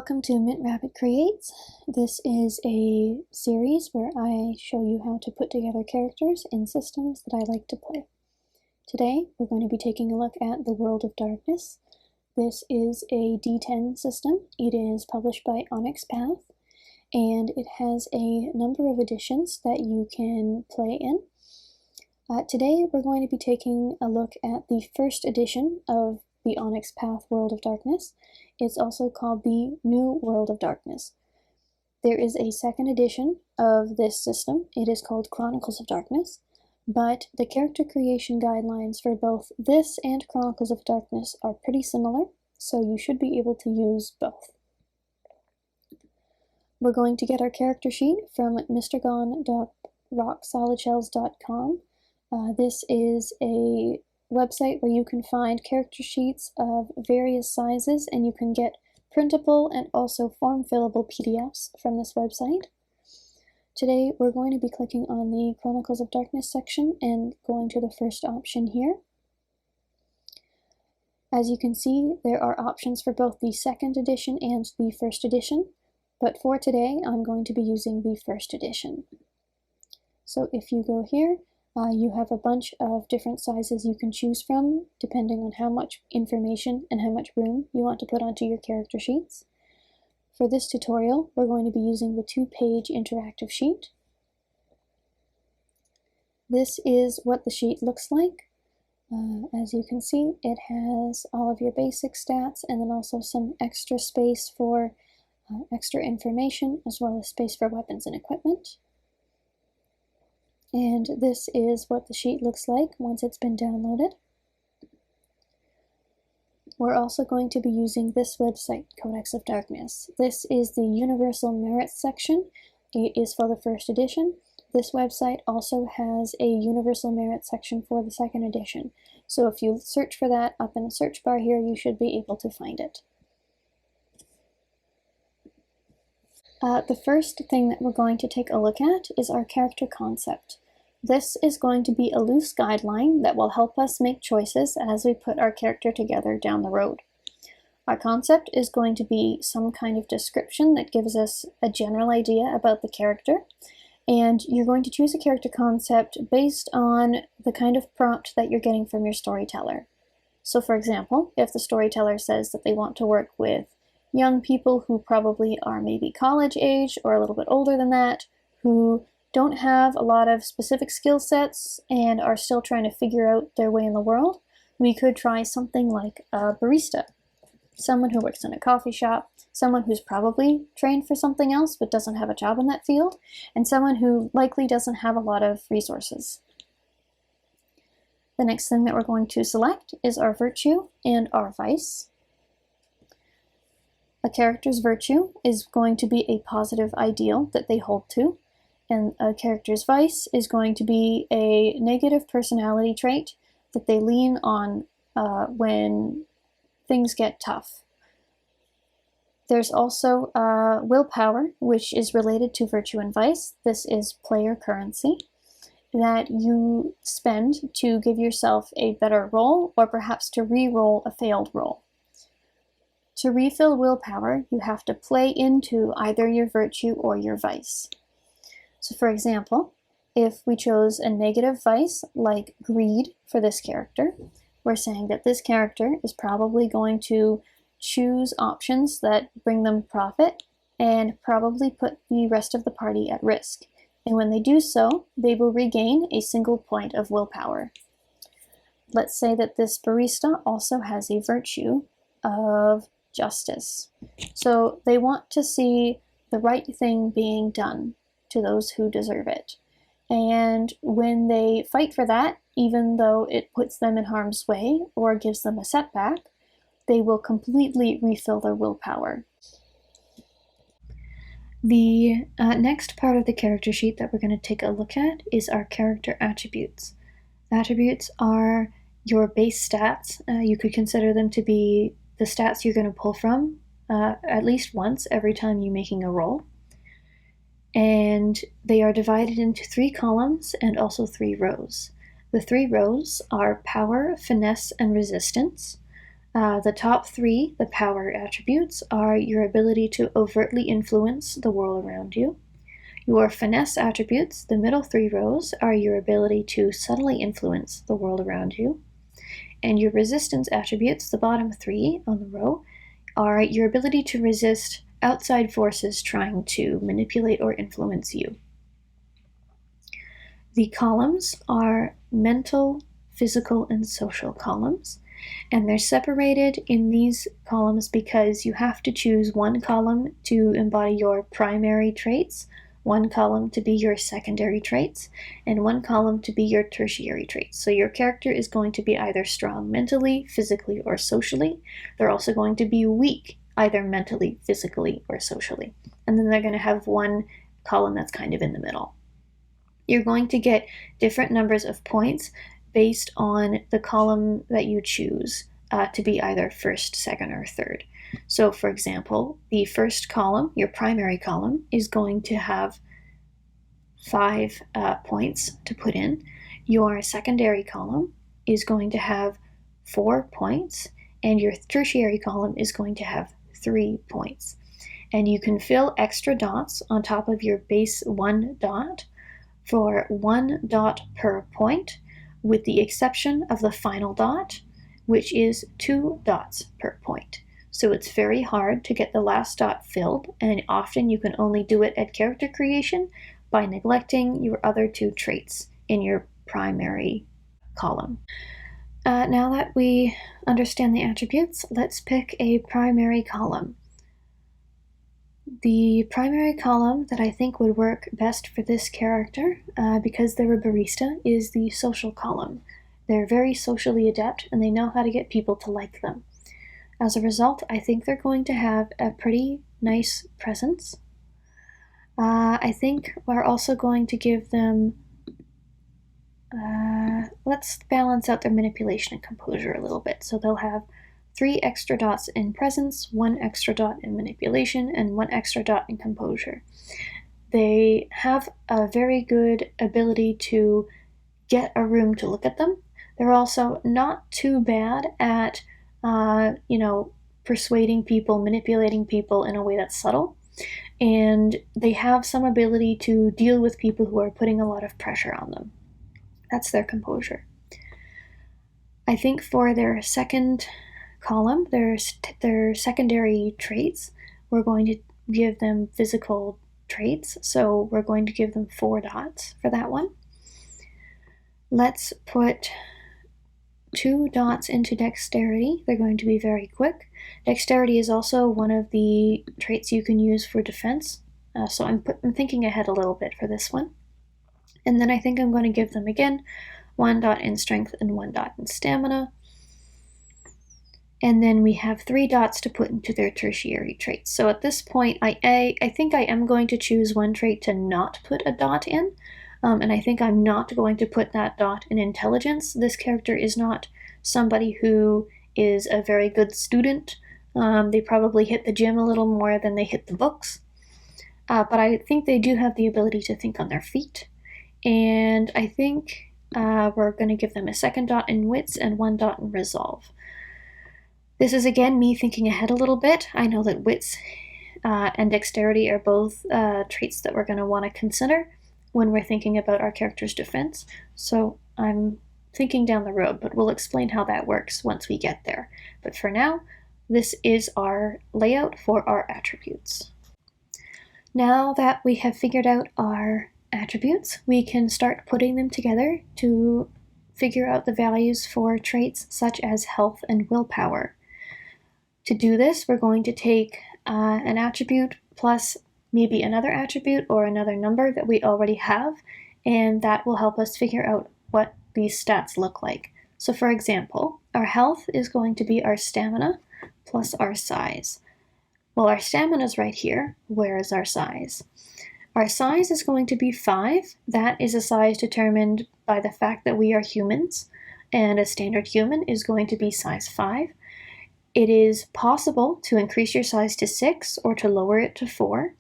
Welcome to Mint Rabbit Creates. This is a series where I show you how to put together characters in systems that I like to play. Today we're going to be taking a look at the World of Darkness. This is a D10 system. It is published by Onyx Path, and it has a number of editions that you can play in. Today we're going to be taking a look at the first edition of the Onyx Path World of Darkness. It's also called the New World of Darkness. There is a second edition of this system. It is called Chronicles of Darkness, but the character creation guidelines for both this and Chronicles of Darkness are pretty similar, so you should be able to use both. We're going to get our character sheet from mrgon.rocksolidshells.com. This is a website where you can find character sheets of various sizes, and you can get printable and also form-fillable PDFs from this website. Today we're going to be clicking on the Chronicles of Darkness section and going to the first option here. As you can see, there are options for both the second edition and the first edition, but for today I'm going to be using the first edition. So if you go here, you have a bunch of different sizes you can choose from, depending on how much information and how much room you want to put onto your character sheets. For this tutorial, we're going to be using the 2-page interactive sheet. This is what the sheet looks like. As you can see, it has all of your basic stats and then also some extra space for extra information, as well as space for weapons and equipment. And this is what the sheet looks like once it's been downloaded. We're also going to be using this website, Codex of Darkness. This is the Universal Merits section. It is for the first edition. This website also has a Universal Merit section for the second edition. So if you search for that up in the search bar here, you should be able to find it. The first thing that we're going to take a look at is our character concept. This is going to be a loose guideline that will help us make choices as we put our character together down the road. Our concept is going to be some kind of description that gives us a general idea about the character, and you're going to choose a character concept based on the kind of prompt that you're getting from your storyteller. So for example, if the storyteller says that they want to work with young people who probably are maybe college age or a little bit older than that, who don't have a lot of specific skill sets and are still trying to figure out their way in the world, we could try something like a barista. Someone who works in a coffee shop, someone who's probably trained for something else but doesn't have a job in that field, and someone who likely doesn't have a lot of resources. The next thing that we're going to select is our virtue and our vice. A character's virtue is going to be a positive ideal that they hold to, and a character's vice is going to be a negative personality trait that they lean on when things get tough. There's also willpower, which is related to virtue and vice. This is player currency that you spend to give yourself a better roll, or perhaps to re-roll a failed roll. To refill willpower, you have to play into either your virtue or your vice. So for example, if we chose a negative vice, like greed for this character, we're saying that this character is probably going to choose options that bring them profit and probably put the rest of the party at risk. And when they do so, they will regain a single point of willpower. Let's say that this barista also has a virtue of justice. So they want to see the right thing being done to those who deserve it. And when they fight for that, even though it puts them in harm's way or gives them a setback, they will completely refill their willpower. The next part of the character sheet that we're going to take a look at is our character attributes. Attributes are your base stats. You could consider them to be the stats you're going to pull from at least once every time you're making a roll. And they are divided into 3 columns and also 3 rows. The 3 rows are power, finesse, and resistance. The top three, the power attributes, are your ability to overtly influence the world around you. Your finesse attributes, the middle three rows, are your ability to subtly influence the world around you. And your resistance attributes, the bottom three on the row, are your ability to resist outside forces trying to manipulate or influence you. The columns are mental, physical, and social columns, and they're separated in these columns because you have to choose one column to embody your primary traits, one column to be your secondary traits, and one column to be your tertiary traits. So your character is going to be either strong mentally, physically, or socially. They're also going to be weak, either mentally, physically, or socially. And then they're going to have one column that's kind of in the middle. You're going to get different numbers of points based on the column that you choose to be either first, second, or third. So for example, the first column, your primary column, is going to have 5 points to put in. Your secondary column is going to have 4 points, and your tertiary column is going to have 3 points. And you can fill extra dots on top of your base 1 dot for 1 dot per point, with the exception of the final dot, which is 2 dots per point. So it's very hard to get the last dot filled, and often you can only do it at character creation by neglecting your other 2 traits in your primary column. Now that we understand the attributes, let's pick a primary column. The primary column that I think would work best for this character, because they're a barista, is the social column. They're very socially adept, and they know how to get people to like them. As a result, I think they're going to have a pretty nice presence. I think we're also going to give them... let's balance out their manipulation and composure a little bit. So they'll have 3 extra dots in presence, 1 extra dot in manipulation, and 1 extra dot in composure. They have a very good ability to get a room to look at them. They're also not too bad at, persuading people, manipulating people in a way that's subtle. And they have some ability to deal with people who are putting a lot of pressure on them. That's their composure. I think for their second column, their secondary traits, we're going to give them physical traits. So we're going to give them 4 dots for that one. Let's put 2 dots into dexterity. They're going to be very quick. Dexterity is also one of the traits you can use for defense. So I'm thinking ahead a little bit for this one. And then I think I'm going to give them again 1 dot in strength and 1 dot in stamina. And then we have 3 dots to put into their tertiary traits. So at this point, I think I am going to choose one trait to not put a dot in. And I think I'm not going to put that dot in intelligence. This character is not somebody who is a very good student. They probably hit the gym a little more than they hit the books. But I think they do have the ability to think on their feet. And I think we're going to give them a 2nd dot in wits and 1 dot in resolve. This is again me thinking ahead a little bit. I know that wits and dexterity are both traits that we're going to want to consider when we're thinking about our character's defense. So I'm thinking down the road, but we'll explain how that works once we get there. But for now, this is our layout for our attributes. Now that we have figured out our attributes, we can start putting them together to figure out the values for traits such as health and willpower. To do this, we're going to take an attribute plus maybe another attribute or another number that we already have, and that will help us figure out what these stats look like. So for example, our health is going to be our stamina plus our size. Well, our stamina is right here. Where is our size? Our size is going to be 5. That is a size determined by the fact that we are humans, and a standard human is going to be size 5. It is possible to increase your size to 6 or to lower it to 4.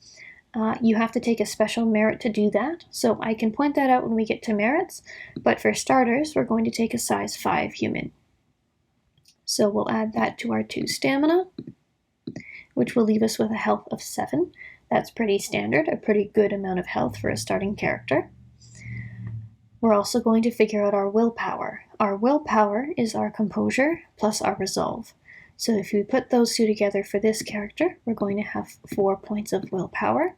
You have to take a special merit to do that, so I can point that out when we get to merits, but for starters, we're going to take a size 5 human. So we'll add that to our 2 stamina, which will leave us with a health of 7. That's pretty standard, a pretty good amount of health for a starting character. We're also going to figure out our willpower. Our willpower is our composure plus our resolve. So if we put those two together for this character, we're going to have 4 points of willpower.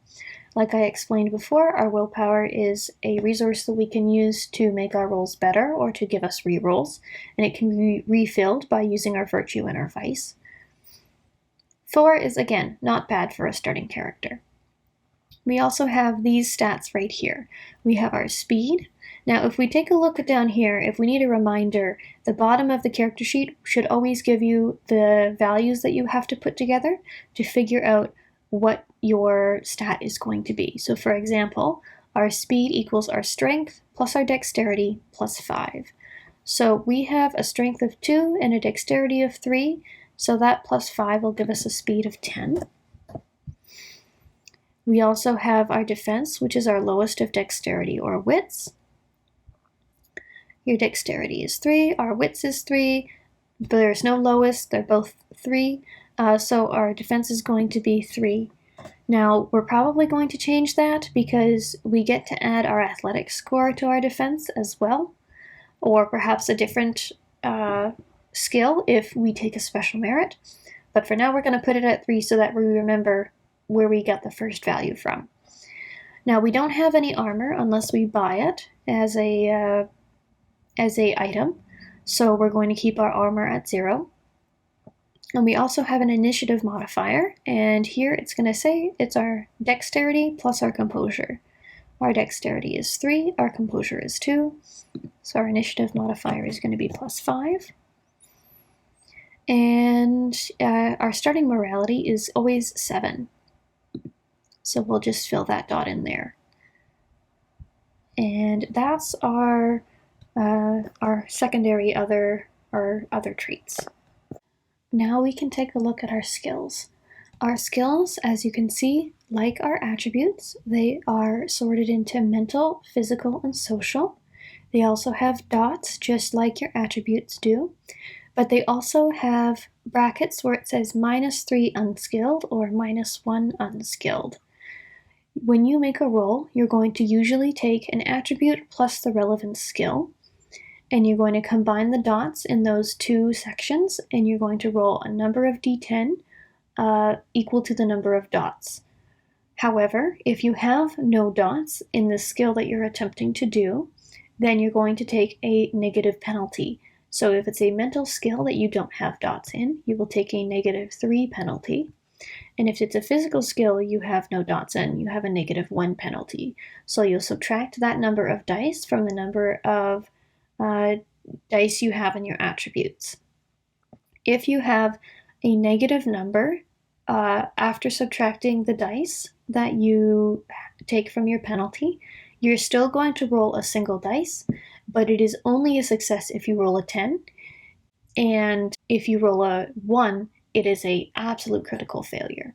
Like I explained before, our willpower is a resource that we can use to make our rolls better or to give us rerolls, and it can be refilled by using our virtue and our vice. 4 is, again, not bad for a starting character. We also have these stats right here. We have our speed. Now, if we take a look down here, if we need a reminder, the bottom of the character sheet should always give you the values that you have to put together to figure out what your stat is going to be. So for example, our speed equals our strength plus our dexterity plus 5. So we have a strength of 2 and a dexterity of 3, so that plus 5 will give us a speed of 10. We also have our defense, which is our lowest of dexterity or wits. Your dexterity is 3, our wits is 3, but there's no lowest, they're both 3, so our defense is going to be 3. Now, we're probably going to change that because we get to add our athletic score to our defense as well, or perhaps a different skill if we take a special merit. But for now, we're going to put it at 3 so that we remember where we got the first value from. Now, we don't have any armor unless we buy it as a item, so we're going to keep our armor at 0. And we also have an initiative modifier, and here it's going to say it's our dexterity plus our composure. Our dexterity is 3, our composure is 2, so our initiative modifier is going to be plus 5. And our starting morality is always 7. So we'll just fill that dot in there. And that's our secondary other traits. Now we can take a look at our skills. Our skills, as you can see, like our attributes, they are sorted into mental, physical, and social. They also have dots, just like your attributes do, but they also have brackets where it says -3 unskilled or -1 unskilled. When you make a roll, you're going to usually take an attribute plus the relevant skill, and you're going to combine the dots in those two sections, and you're going to roll a number of d10 equal to the number of dots. However, if you have no dots in the skill that you're attempting to do, then you're going to take a negative penalty. So if it's a mental skill that you don't have dots in, you will take a -3 penalty. And if it's a physical skill you have no dots in, you have a -1 penalty. So you'll subtract that number of dice from the number of dice you have in your attributes. If you have a negative number after subtracting the dice that you take from your penalty, you're still going to roll a single dice, but it is only a success if you roll a 10, and if you roll a 1, it is an absolute critical failure.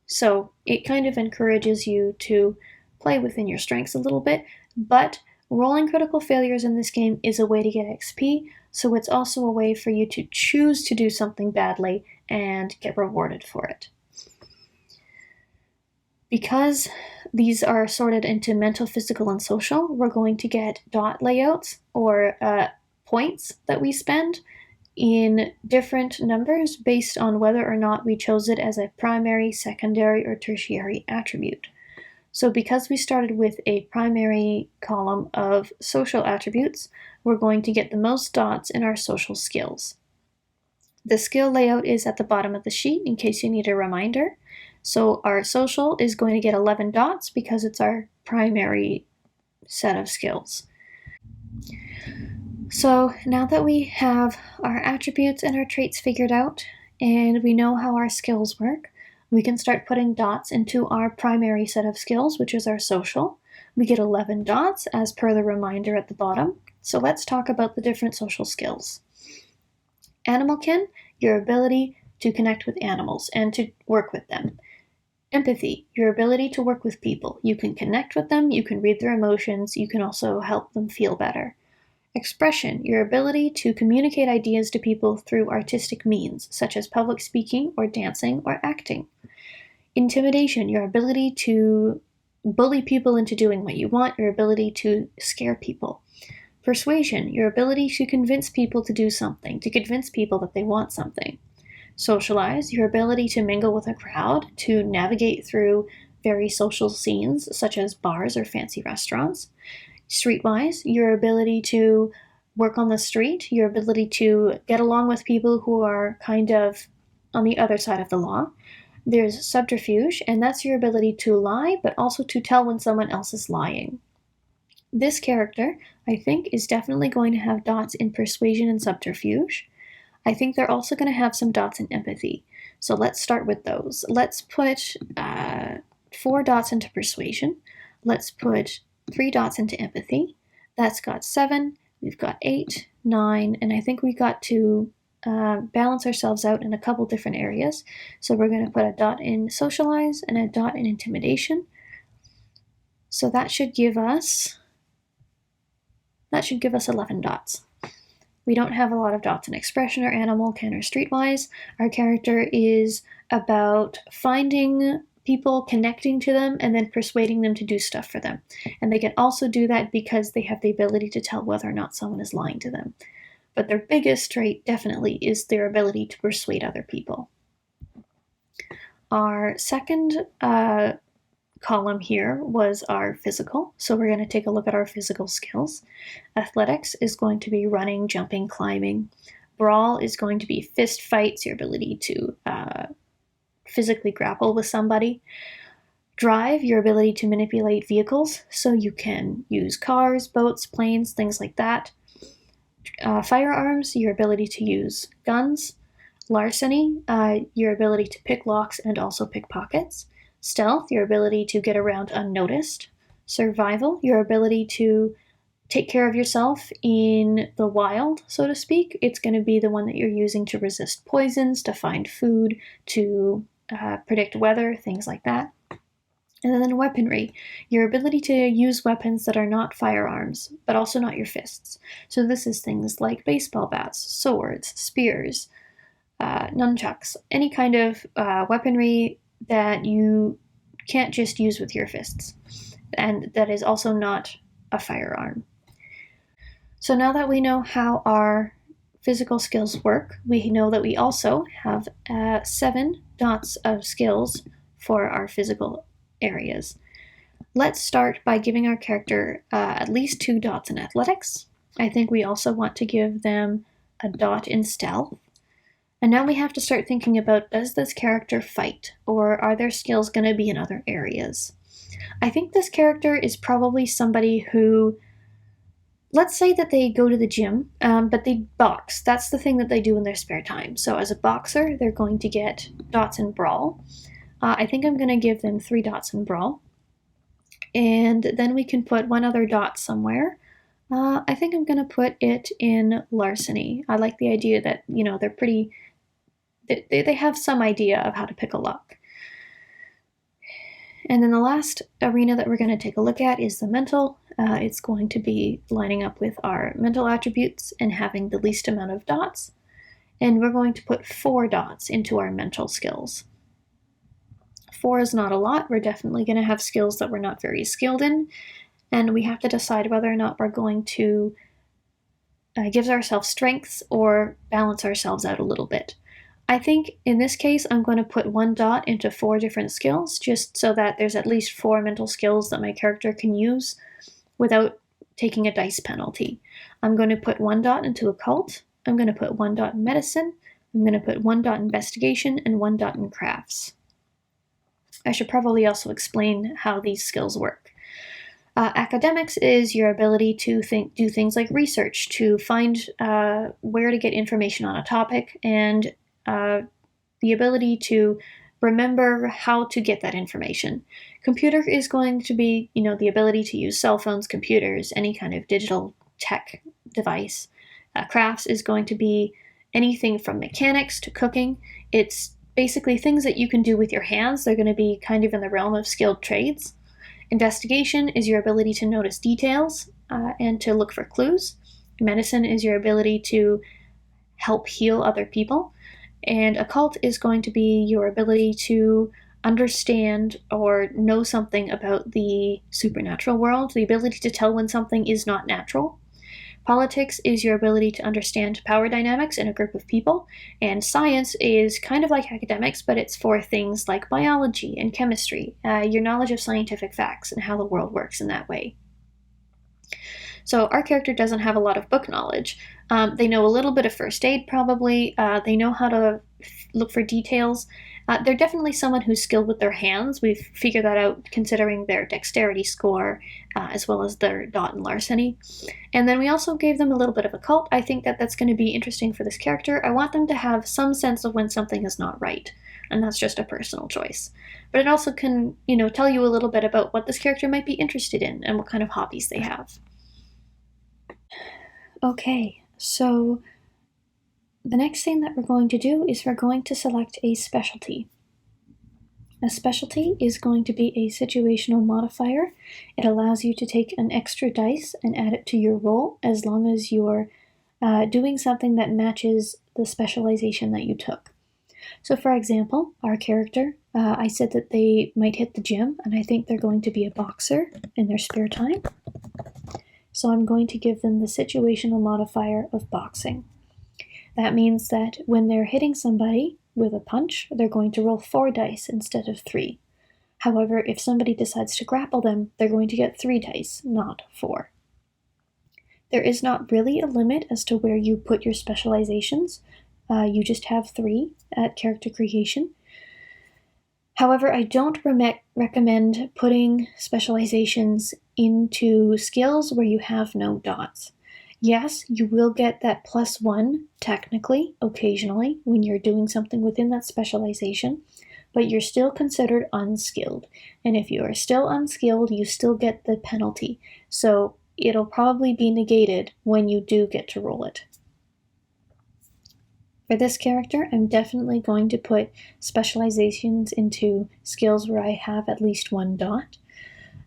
So it kind of encourages you to play within your strengths a little bit, but rolling critical failures in this game is a way to get XP, so it's also a way for you to choose to do something badly and get rewarded for it. Because these are sorted into mental, physical, and social, we're going to get dot layouts, or points that we spend, in different numbers based on whether or not we chose it as a primary, secondary, or tertiary attribute. So because we started with a primary column of social attributes, we're going to get the most dots in our social skills. The skill layout is at the bottom of the sheet in case you need a reminder. So our social is going to get 11 dots because it's our primary set of skills. So now that we have our attributes and our traits figured out, and we know how our skills work, we can start putting dots into our primary set of skills, which is our social. We get 11 dots as per the reminder at the bottom. So let's talk about the different social skills. Animalkin, your ability to connect with animals and to work with them. Empathy, your ability to work with people. You can connect with them, you can read their emotions, you can also help them feel better. Expression, your ability to communicate ideas to people through artistic means, such as public speaking or dancing or acting. Intimidation, your ability to bully people into doing what you want, your ability to scare people. Persuasion, your ability to convince people to do something, to convince people that they want something. Socialize, your ability to mingle with a crowd, to navigate through very social scenes, such as bars or fancy restaurants. Streetwise, your ability to work on the street, your ability to get along with people who are kind of on the other side of the law. There's subterfuge, and that's your ability to lie, but also to tell when someone else is lying. This character, I think, is definitely going to have dots in persuasion and subterfuge. I think they're also going to have some dots in empathy. So let's start with those. Let's put 4 dots into persuasion. Let's put 3 dots into empathy. That's got 7. We've got 8, 9, and I think we got to balance ourselves out in a couple different areas. So we're going to put a dot in socialize and a dot in intimidation. So that should give us 11 dots. We don't have a lot of dots in expression or animal, can, or streetwise. Our character is about finding people, connecting to them, and then persuading them to do stuff for them. And they can also do that because they have the ability to tell whether or not someone is lying to them. But their biggest trait definitely is their ability to persuade other people. Our second column here was our physical. So we're going to take a look at our physical skills. Athletics is going to be running, jumping, climbing. Brawl is going to be fist fights, your ability to physically grapple with somebody. Drive, your ability to manipulate vehicles, so you can use cars, boats, planes, things like that. Firearms, your ability to use guns. Larceny, your ability to pick locks and also pickpockets. Stealth, your ability to get around unnoticed. Survival, your ability to take care of yourself in the wild, so to speak. It's going to be the one that you're using to resist poisons, to find food, to predict weather, things like that. And then weaponry, your ability to use weapons that are not firearms, but also not your fists. So this is things like baseball bats, swords, spears, nunchucks, any kind of weaponry that you can't just use with your fists, and that is also not a firearm. So now that we know how our physical skills work, we know that we also have 7 dots of skills for our physical areas. Let's start by giving our character at least 2 dots in athletics. I think we also want to give them a dot in stealth. And now we have to start thinking about, does this character fight, or are their skills going to be in other areas? I think this character is probably somebody who, let's say that they go to the gym, but they box. That's the thing that they do in their spare time. So as a boxer, they're going to get dots in brawl. I think I'm going to give them 3 dots in brawl. And then we can put 1 other dot somewhere. I think I'm going to put it in larceny. I like the idea that, they're pretty... They have some idea of how to pick a lock. And then the last arena that we're going to take a look at is the mental. It's going to be lining up with our mental attributes and having the least amount of dots. And we're going to put 4 dots into our mental skills. 4 is not a lot. We're definitely going to have skills that we're not very skilled in. And we have to decide whether or not we're going to give ourselves strengths or balance ourselves out a little bit. I think in this case, I'm going to put 1 dot into 4 different skills, just so that there's at least 4 mental skills that my character can use without taking a dice penalty. I'm going to put 1 dot into occult. I'm going to put 1 dot in medicine. I'm going to put 1 dot in investigation and 1 dot in crafts. I should probably also explain how these skills work. Academics is your ability to do things like research, to find where to get information on a topic, and the ability to remember how to get that information. Computer is going to be, the ability to use cell phones, computers, any kind of digital tech device. Crafts is going to be anything from mechanics to cooking. It's basically things that you can do with your hands. They're going to be kind of in the realm of skilled trades. Investigation is your ability to notice details and to look for clues. medicine is your ability to help heal other people, and occult is going to be your ability to understand or know something about the supernatural world, the ability to tell when something is not natural. Politics is your ability to understand power dynamics in a group of people, and science is kind of like academics, but it's for things like biology and chemistry, your knowledge of scientific facts and how the world works in that way. So our character doesn't have a lot of book knowledge. They know a little bit of first aid, probably. They know how to look for details. They're definitely someone who's skilled with their hands. We've figured that out considering their dexterity score, as well as their dot and larceny. And then we also gave them a little bit of occult. I think that that's going to be interesting for this character. I want them to have some sense of when something is not right, and that's just a personal choice. But it also can, tell you a little bit about what this character might be interested in and what kind of hobbies they have. Okay, so the next thing that we're going to do is we're going to select a specialty. A specialty is going to be a situational modifier. It allows you to take an extra dice and add it to your roll as long as you're doing something that matches the specialization that you took. So for example, our character, I said that they might hit the gym, and I think they're going to be a boxer in their spare time. So I'm going to give them the situational modifier of boxing. That means that when they're hitting somebody with a punch, they're going to roll 4 dice instead of 3. However, if somebody decides to grapple them, they're going to get 3 dice, not 4. There is not really a limit as to where you put your specializations. You just have 3 at character creation. However, I don't recommend putting specializations into skills where you have no dots. Yes, you will get that +1, technically, occasionally, when you're doing something within that specialization, but you're still considered unskilled. And if you are still unskilled, you still get the penalty. So it'll probably be negated when you do get to roll it. For this character, I'm definitely going to put specializations into skills where I have at least 1 dot.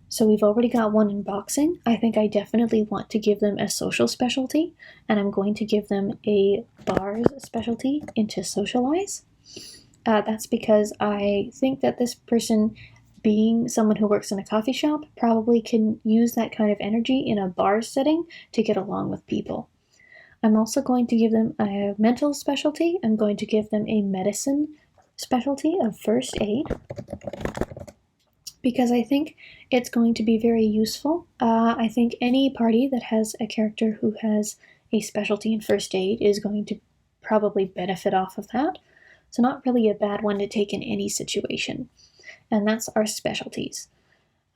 So we've already got 1 in boxing. I think I definitely want to give them a social specialty, and I'm going to give them a bars specialty into socialize. That's because I think that this person, being someone who works in a coffee shop, probably can use that kind of energy in a bar setting to get along with people. I'm also going to give them a mental specialty. I'm going to give them a medicine specialty of first aid, because I think it's going to be very useful. I think any party that has a character who has a specialty in first aid is going to probably benefit off of that. So not really a bad one to take in any situation. And that's our specialties.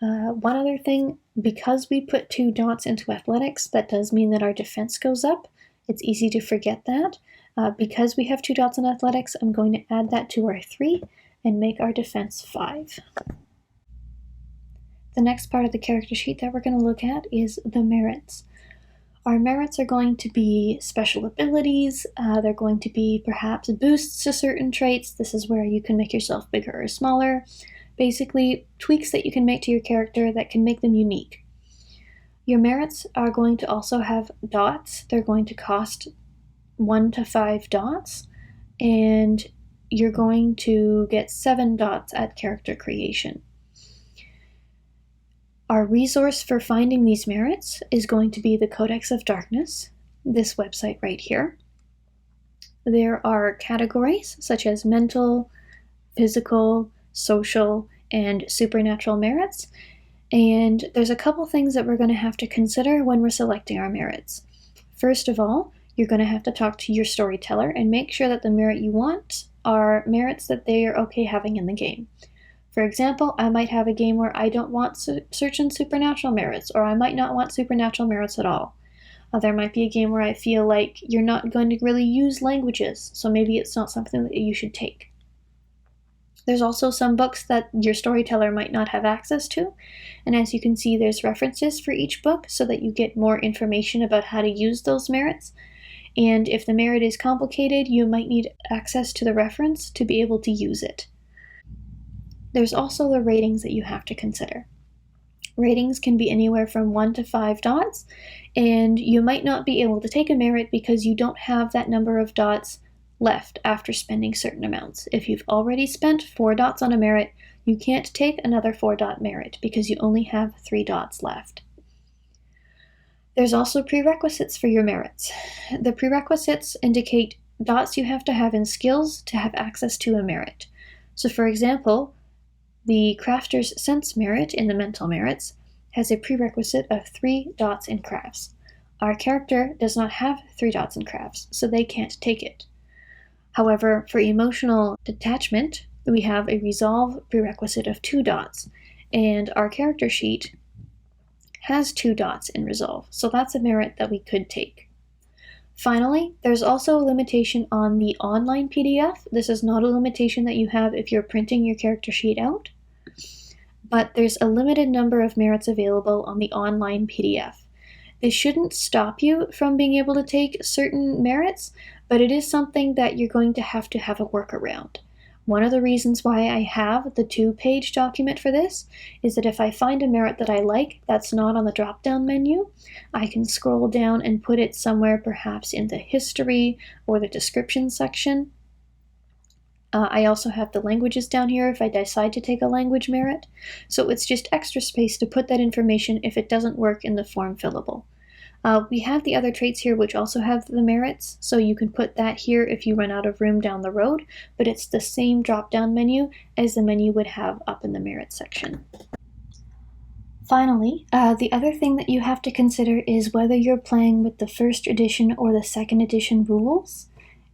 One other thing, because we put 2 dots into athletics, that does mean that our defense goes up. It's easy to forget that. Because we have 2 dots in athletics, I'm going to add that to our 3 and make our defense 5. The next part of the character sheet that we're going to look at is the merits. Our merits are going to be special abilities. They're going to be perhaps boosts to certain traits. This is where you can make yourself bigger or smaller. Basically, tweaks that you can make to your character that can make them unique. Your merits are going to also have dots. They're going to cost 1 to 5 dots, and you're going to get 7 dots at character creation. Our resource for finding these merits is going to be the Chronicles of Darkness, this website right here. There are categories such as mental, physical, social, and supernatural merits, and there's a couple things that we're going to have to consider when we're selecting our merits. First of all, you're going to have to talk to your storyteller and make sure that the merit you want are merits that they are okay having in the game. For example, I might have a game where I don't want certain supernatural merits, or I might not want supernatural merits at all. There might be a game where I feel like you're not going to really use languages, so maybe it's not something that you should take. There's also some books that your storyteller might not have access to, and as you can see, there's references for each book so that you get more information about how to use those merits. And if the merit is complicated, you might need access to the reference to be able to use it. There's also the ratings that you have to consider. Ratings can be anywhere from 1 to 5 dots, and you might not be able to take a merit because you don't have that number of dots left after spending certain amounts. If you've already spent 4 dots on a merit, you can't take another 4-dot merit because you only have 3 dots left. There's also prerequisites for your merits. The prerequisites indicate dots you have to have in skills to have access to a merit. So for example, the Crafter's Sense merit in the mental merits has a prerequisite of 3 dots in crafts. Our character does not have 3 dots in crafts, so they can't take it. However, for emotional detachment, we have a resolve prerequisite of 2 dots, and our character sheet has 2 dots in resolve, so that's a merit that we could take. Finally, there's also a limitation on the online PDF. This is not a limitation that you have if you're printing your character sheet out, but there's a limited number of merits available on the online PDF. This shouldn't stop you from being able to take certain merits, but it is something that you're going to have a workaround. One of the reasons why I have the 2-page document for this is that if I find a merit that I like that's not on the drop-down menu, I can scroll down and put it somewhere perhaps in the history or the description section. I also have the languages down here if I decide to take a language merit, so it's just extra space to put that information if it doesn't work in the form fillable. We have the other traits here which also have the merits, so you can put that here if you run out of room down the road, but it's the same drop-down menu as the menu would have up in the merit section. Finally, the other thing that you have to consider is whether you're playing with the 1st edition or the 2nd edition rules.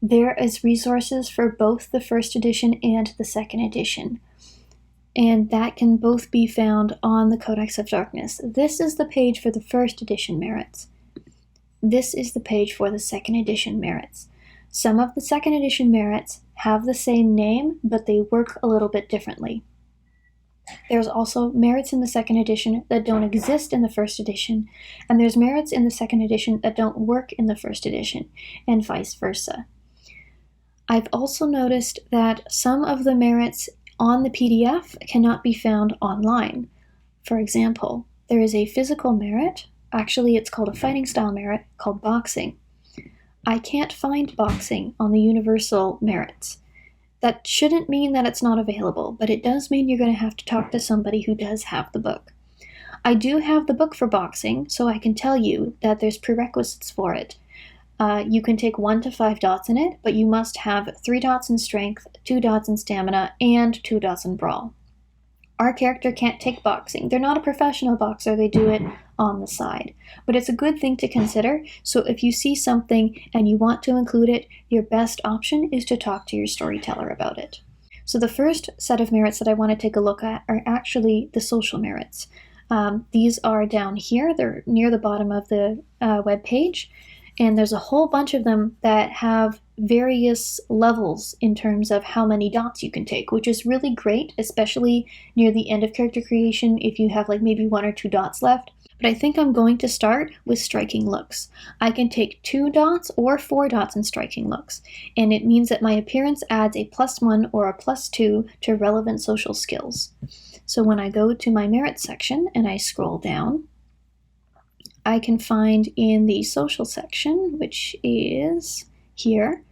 There is resources for both the 1st edition and the 2nd edition, and that can both be found on the Codex of Darkness. This is the page for the 1st edition merits. This is the page for the 2nd edition merits. Some of the 2nd edition merits have the same name, but they work a little bit differently. There's also merits in the 2nd edition that don't exist in the 1st edition, and there's merits in the 2nd edition that don't work in the 1st edition, and vice versa. I've also noticed that some of the merits on the PDF cannot be found online. For example, there is a physical merit, actually it's called a fighting style merit, called boxing. I can't find boxing on the universal merits. That shouldn't mean that it's not available, but it does mean you're going to have to talk to somebody who does have the book. I do have the book for boxing, so I can tell you that there's prerequisites for it. You can take 1 to 5 dots in it, but you must have 3 dots in strength, 2 dots in stamina, and 2 dots in brawl. Our character can't take boxing. They're not a professional boxer, they do it on the side. But it's a good thing to consider, so if you see something and you want to include it, your best option is to talk to your storyteller about it. So the first set of merits that I want to take a look at are actually the social merits. These are down here, they're near the bottom of the web page. And there's a whole bunch of them that have various levels in terms of how many dots you can take, which is really great, especially near the end of character creation if you have like maybe 1 or 2 dots left. But I think I'm going to start with striking looks. I can take 2 dots or 4 dots in striking looks, and it means that my appearance adds a +1 or a +2 to relevant social skills. So when I go to my merit section and I scroll down, I can find in the social section, which is here,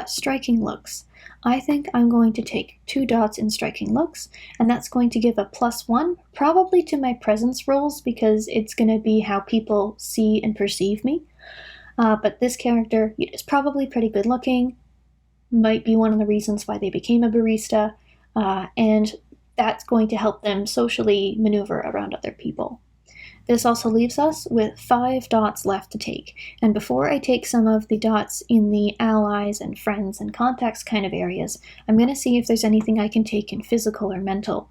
striking looks. I think I'm going to take 2 dots in striking looks, and that's going to give a +1, probably to my presence rolls, because it's going to be how people see and perceive me. But this character is probably pretty good looking, might be one of the reasons why they became a barista, and that's going to help them socially maneuver around other people. This also leaves us with 5 dots left to take, and before I take some of the dots in the allies and friends and contacts kind of areas, I'm going to see if there's anything I can take in physical or mental.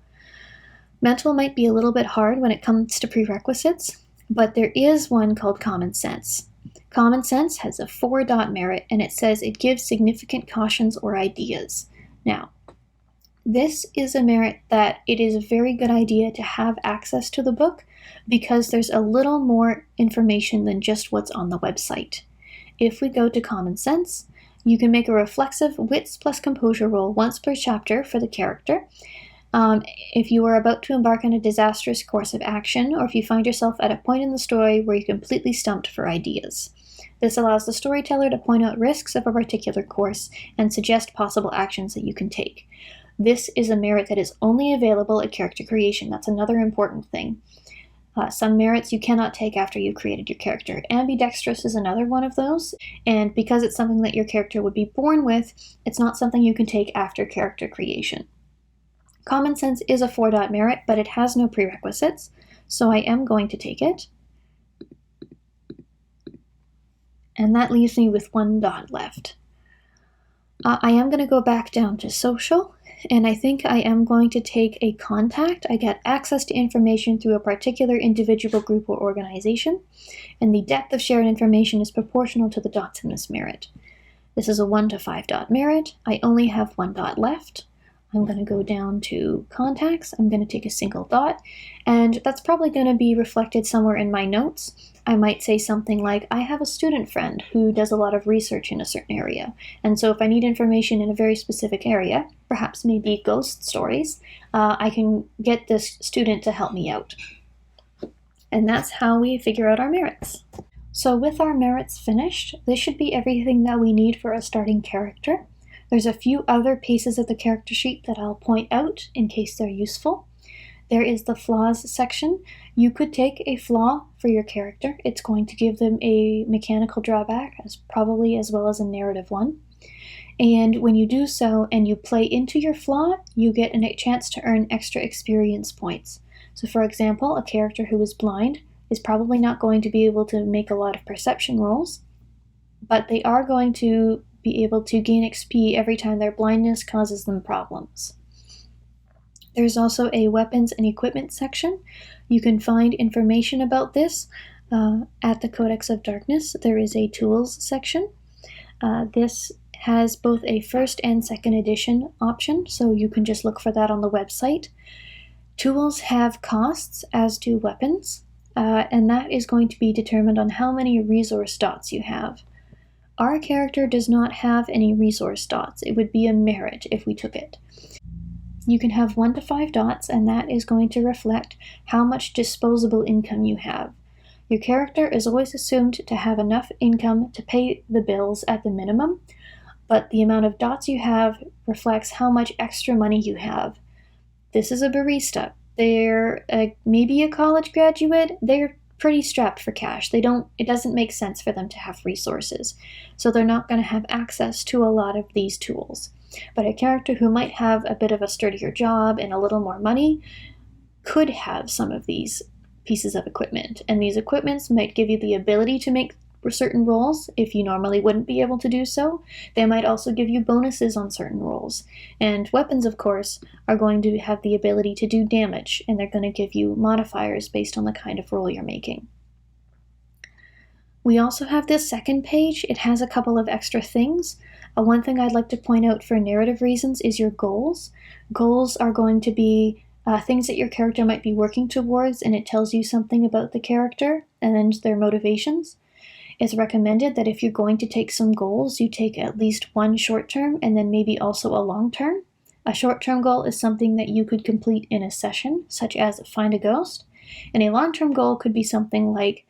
Mental might be a little bit hard when it comes to prerequisites, but there is one called Common Sense. Common Sense has a 4-dot merit, and it says it gives significant cautions or ideas. Now, this is a merit that it is a very good idea to have access to the book, because there's a little more information than just what's on the website. If we go to Common Sense, you can make a reflexive wits plus composure roll once per chapter for the character. If you are about to embark on a disastrous course of action, or if you find yourself at a point in the story where you're completely stumped for ideas. This allows the storyteller to point out risks of a particular course and suggest possible actions that you can take. This is a merit that is only available at character creation. That's another important thing. Some merits you cannot take after you've created your character. Ambidextrous is another one of those, and because it's something that your character would be born with, it's not something you can take after character creation. Common sense is a 4-dot merit, but it has no prerequisites, so I am going to take it. And that leaves me with 1 dot left. I am going to go back down to social, and I think I am going to take a contact. I get access to information through a particular individual, group, or organization, and the depth of shared information is proportional to the dots in this merit. This is a 1 to 5 dot merit. I only have 1 dot left. I'm going to go down to contacts. I'm going to take a single dot, and that's probably going to be reflected somewhere in my notes. I might say something like, I have a student friend who does a lot of research in a certain area, and so if I need information in a very specific area, perhaps maybe ghost stories, I can get this student to help me out. And that's how we figure out our merits. So with our merits finished, this should be everything that we need for a starting character. There's a few other pieces of the character sheet that I'll point out in case they're useful. There is the flaws section. You could take a flaw for your character. It's going to give them a mechanical drawback, probably as well as a narrative one. And when you do so and you play into your flaw, you get a chance to earn extra experience points. So for example, a character who is blind is probably not going to be able to make a lot of perception rolls, but they are going to be able to gain XP every time their blindness causes them problems. There's also a weapons and equipment section. You can find information about this at the Codex of Darkness. There is a tools section. This has both a first and second edition option, so you can just look for that on the website. Tools have costs, as do weapons, and that is going to be determined on how many resource dots you have. Our character does not have any resource dots. It would be a merit if we took it. You can have 1 to 5 dots, and that is going to reflect how much disposable income you have. Your character is always assumed to have enough income to pay the bills at the minimum, but the amount of dots you have reflects how much extra money you have. This is a barista. They're maybe a college graduate. They're pretty strapped for cash. It doesn't make sense for them to have resources, so they're not going to have access to a lot of these tools. But a character who might have a bit of a sturdier job and a little more money could have some of these pieces of equipment, and these equipments might give you the ability to make certain rolls if you normally wouldn't be able to do so. They might also give you bonuses on certain rolls, and weapons, of course, are going to have the ability to do damage, and they're going to give you modifiers based on the kind of roll you're making. We also have this second page. It has a couple of extra things. One thing I'd like to point out for narrative reasons is your goals. Goals are going to be things that your character might be working towards, and it tells you something about the character and their motivations. It's recommended that if you're going to take some goals, you take at least one short-term and then maybe also a long-term. A short-term goal is something that you could complete in a session, such as find a ghost, and a long-term goal could be something like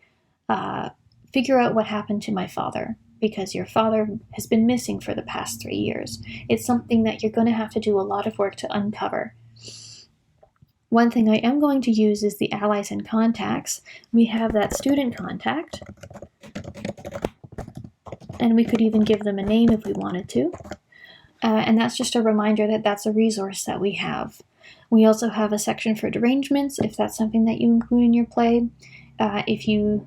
figure out what happened to my father, because your father has been missing for the past 3 years. It's something that you're going to have to do a lot of work to uncover. One thing I am going to use is the allies and contacts. We have that student contact, and we could even give them a name if we wanted to. And that's just a reminder that that's a resource that we have. We also have a section for derangements, if that's something that you include in your play. If you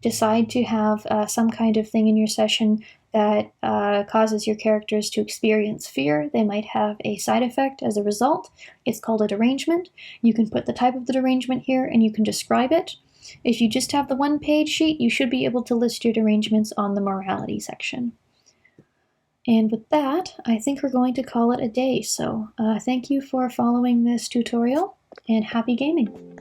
decide to have some kind of thing in your session that causes your characters to experience fear, they might have a side effect as a result. It's called a derangement. You can put the type of the derangement here and you can describe it. If you just have the one-page sheet, you should be able to list your derangements on the morality section. And with that, I think we're going to call it a day. So thank you for following this tutorial, and happy gaming!